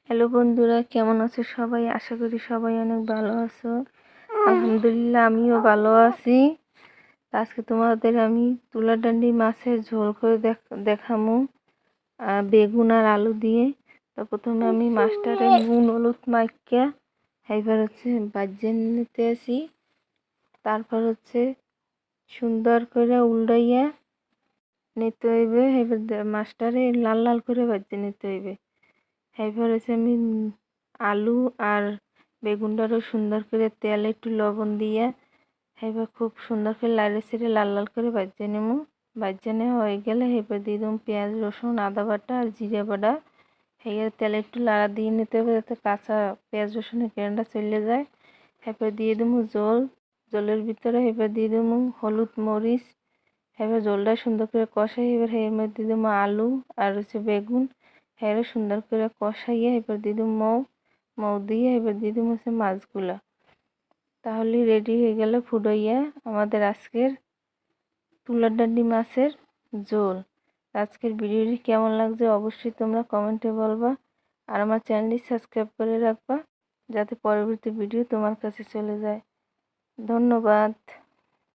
Hello বন্ধুরা, কেমন আছো সবাই? আশা করি সবাই অনেক ভালো আছো। আলহামদুলিল্লাহ, আমিও ভালো আছি। আজকে তোমাদের আমি তুলাডান্ডি মাছের ঝোল করে দেখামু বেগুন আর আলু দিয়ে। তো প্রথমে আমি মাছটারে নুন হলুদ মাখিয়া এবার বাজিয়ে নিতে আসি। তারপর সুন্দর করে উল্টাইয়া নিতে হইবে। এবার মাছটারে লাল লাল করে বাজিয়ে নিতে হইবে। এবার আমি আলু আর বেগুনটারও সুন্দর করে তেলে একটু লবণ দিয়ে এবার খুব সুন্দর করে লাড়ে ছেড়ে লাল লাল করে ভাজে নেব। ভাজে নেওয়া হয়ে গেলে এবার দিয়ে দেবো পেঁয়াজ রসুন আদা বাটা আর জিরে বাটা। এবার তেলে একটু লাড়া দিয়ে নিতে হবে যাতে কাঁচা পেঁয়াজ রসুনের গ্রানটা চলে যায়। এবার দিয়ে দেবো জলের ভিতরে এবার দিয়ে দেবো হলুদ মরিচ। এবার জলটা সুন্দর করে কষাই এবার এর মধ্যে দিয়ে দেবো আলু আর বেগুন। এর সুন্দর করে কষাইয়া এবার দিয়ে দেবো মৌ দিয়ে এবার দিয়ে দেবো মাছগুলা। তাহলে রেডি হয়ে গেল ফুটাইয়া আমাদের আজকের তুলাডান্ডি মাছের ঝোল। আজকের ভিডিওটি কেমন লাগছে অবশ্যই তোমরা কমেন্টে বলবা। আর আমার চ্যানেলটি সাবস্ক্রাইব করে রাখবা যাতে পরবর্তী ভিডিও তোমার কাছে চলে যায়। ধন্যবাদ।